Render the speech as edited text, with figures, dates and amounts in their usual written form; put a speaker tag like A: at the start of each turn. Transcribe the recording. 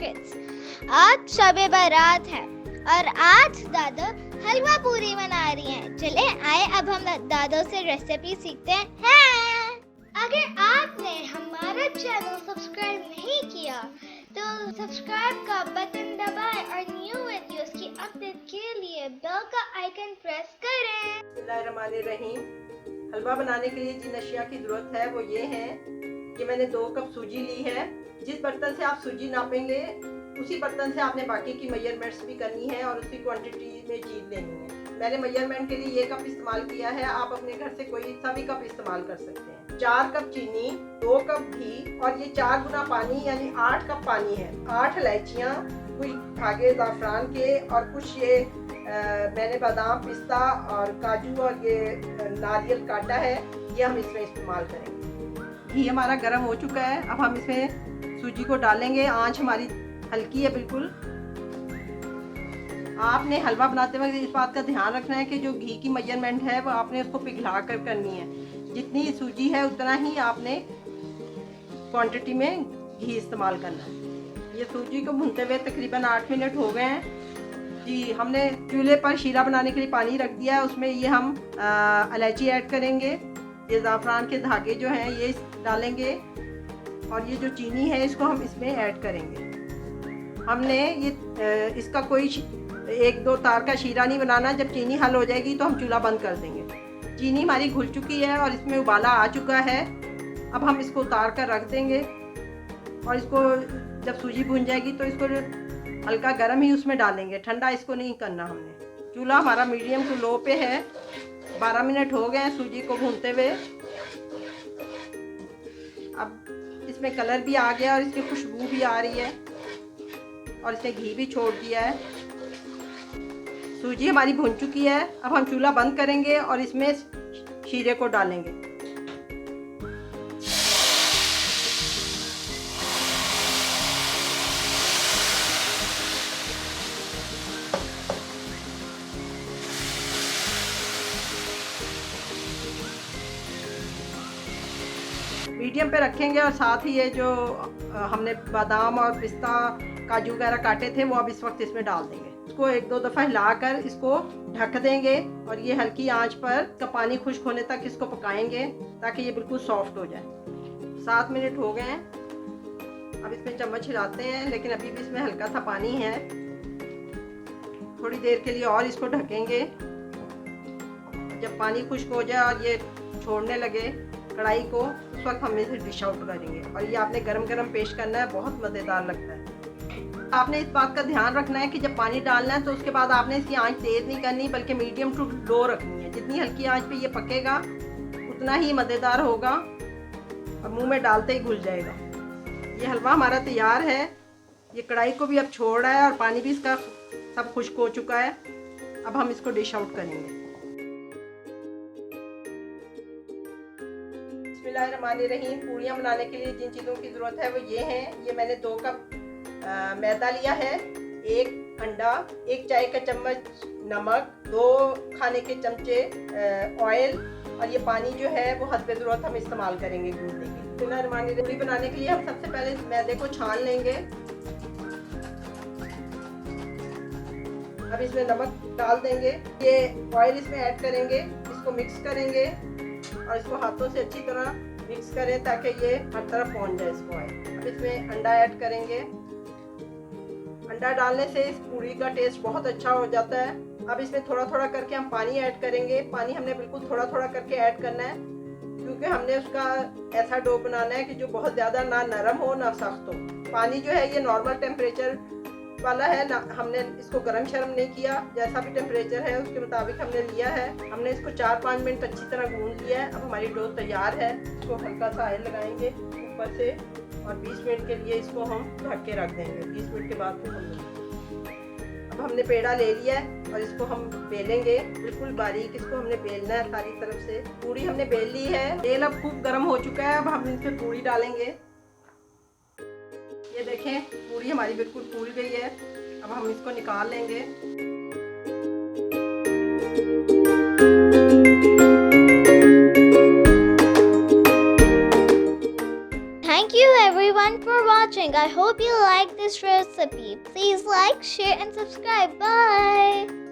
A: Kids. आज शबे बारात है और आज दादो हलवा पूरी बना रही हैं। चले आए अब हम दादो से रेसिपी सीखते हैं। अगर आपने हमारा चैनल सब्सक्राइब नहीं किया तो सब्सक्राइब का बटन दबाएं और न्यू वीडियोस की अपडेट के लिए बेल का आइकन प्रेस करें।
B: बिस्मिल्लाहिर्रहमानिर्रहीम। हलवा बनाने के लिए जिन अशिया की ज़रूरत है वो ये है कि मैंने 2 कप सूजी ली है। जिस बर्तन से आप सूजी नापेंगे उसी बर्तन से आपने बाकी की मेजरमेंट्स भी करनी है और उसी क्वांटिटी में चीज़ लेनी है। मैंने मेजरमेंट के लिए ये कप इस्तेमाल किया है, आप अपने घर से कोई सा भी कप इस्तेमाल कर सकते हैं। 4 कप चीनी, 2 कप घी और ये 4 गुना पानी यानी 8 कप पानी है। 8 इलायचियाँ, कुछ धागे ज़ाफ़रान के और कुछ ये मैंने बादाम, पिस्ता और काजू और ये नारियल काटा है, ये हम इसमें इस्तेमाल करेंगे। घी हमारा गर्म हो चुका है, अब हम इसमें सूजी को डालेंगे। आंच हमारी हल्की है बिल्कुल। आपने हलवा बनाते वक्त इस बात का ध्यान रखना है कि जो घी की मेजरमेंट है वो आपने उसको पिघला कर करनी है। जितनी सूजी है उतना ही आपने क्वांटिटी में घी इस्तेमाल करना है। ये सूजी को भूनते हुए तकरीबन 8 मिनट हो गए हैं जी। हमने चूल्हे पर शीरा बनाने के लिए पानी रख दिया है, उसमें ये हम इलायची ऐड करेंगे, ये ज़ाफ़रान के धागे जो हैं ये डालेंगे और ये जो चीनी है इसको हम इसमें ऐड करेंगे। हमने ये इसका कोई 1-2 तार का शीरा नहीं बनाना। जब चीनी हल हो जाएगी तो हम चूल्हा बंद कर देंगे। चीनी हमारी घुल चुकी है और इसमें उबाला आ चुका है। अब हम इसको उतार कर रख देंगे और इसको जब सूजी भुन जाएगी तो इसको हल्का गर्म ही उसमें डालेंगे, ठंडा इसको नहीं करना हमने। चूल्हा हमारा मीडियम टू लो पे है। 12 मिनट हो गए हैं सूजी को भूनते हुए। अब इसमें कलर भी आ गया और इसकी खुशबू भी आ रही है और इसने घी भी छोड़ दिया है। सूजी हमारी भुन चुकी है। अब हम चूल्हा बंद करेंगे और इसमें शीरे को डालेंगे। मीडियम पे रखेंगे और साथ ही ये जो हमने बादाम और पिस्ता काजू वगैरह काटे थे वो अब इस वक्त इसमें डाल देंगे। इसको 1-2 दफ़ा हिलाकर इसको ढक देंगे और ये हल्की आंच पर का पानी खुश्क होने तक इसको पकाएंगे ताकि ये बिल्कुल सॉफ्ट हो जाए। 7 मिनट हो गए हैं। अब इसमें चम्मच हिलाते हैं लेकिन अभी भी इसमें हल्का सा पानी है। थोड़ी देर के लिए और इसको ढकेंगे। जब पानी खुश्क हो जाए और ये छोड़ने लगे कढ़ाई को उस वक्त हम इसे डिश आउट करेंगे और ये आपने गरम गरम पेश करना है, बहुत मज़ेदार लगता है। आपने इस बात का ध्यान रखना है कि जब पानी डालना है तो उसके बाद आपने इसकी आंच तेज़ नहीं करनी बल्कि मीडियम टू लो रखनी है। जितनी हल्की आंच पे ये पकेगा उतना ही मज़ेदार होगा और मुंह में डालते ही घुल जाएगा। ये हलवा हमारा तैयार है। ये कढ़ाई को भी अब छोड़ रहा है और पानी भी इसका सब खुश्क हो चुका है। अब हम इसको डिश आउट करेंगे। बिस्मिल्लाहिर्रहमानिर्रहीम। पूड़ियाँ बनाने के लिए जिन चीज़ों की ज़रूरत है वो ये हैं। ये मैंने 2 कप मैदा लिया है, 1 अंडा, 1 चाय का चम्मच नमक, 2 खाने के चमचे ऑयल और ये पानी जो है वो हस्बे ज़रूरत हम इस्तेमाल करेंगे गूंदने के लिए। बिस्मिल्लाहिर्रहमानिर्रहीम। पूड़ी बनाने के लिए हम सबसे पहले इस मैदे को छान लेंगे। अब इसमें नमक डाल देंगे, ये ऑयल इसमें ऐड करेंगे, इसको मिक्स करेंगे और इसको हाथों से अच्छी तरह मिक्स करें ताकि ये हर तरफ पहुंच जाए इसको ऑयल। अब इसमें अंडा ऐड करेंगे। अंडा डालने से इस पूड़ी का टेस्ट बहुत अच्छा हो जाता है। अब इसमें थोड़ा थोड़ा करके हम पानी ऐड करेंगे। पानी हमने बिल्कुल थोड़ा थोड़ा करके ऐड करना है क्योंकि हमने उसका ऐसा डो बनाना है कि जो बहुत ज़्यादा ना नरम हो ना सख्त हो। पानी जो है ये नॉर्मल टेम्परेचर वाला है ना, हमने इसको गर्म शर्म नहीं किया। जैसा भी टेम्परेचर है उसके मुताबिक हमने लिया है। हमने इसको 4-5 मिनट अच्छी तरह गूंद लिया है। अब हमारी डो तैयार है। इसको हल्का सा ऑयल लगाएंगे ऊपर से और 20 मिनट के लिए इसको हम ढक के रख देंगे। 20 मिनट के बाद फिर हम अब हमने पेड़ा ले लिया है और इसको हम बेलेंगे बिल्कुल बारीक। इसको हमने बेलना है सारी तरफ से। पूड़ी हमने बेल ली है। तेल अब खूब गर्म हो चुका है। अब हम इसमें पूड़ी डालेंगे। ये देखें पूड़ी हमारी बिल्कुल फूल गई है। अब हम इसको निकाल लेंगे।
A: Thank you everyone for watching. watching. I hope you like this recipe. Please like, share and subscribe. Bye.